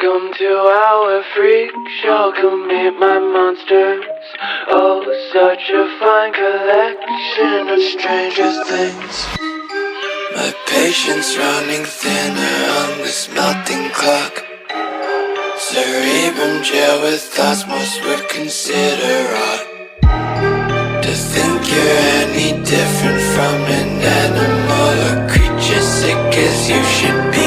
Welcome to our freak show, come meet my monsters. Oh, such a fine collection of stranger things. My patience running thinner on this melting clock. Cerebrum jail with thoughts most would consider odd. To think you're any different from an animal or creature sick as you should be.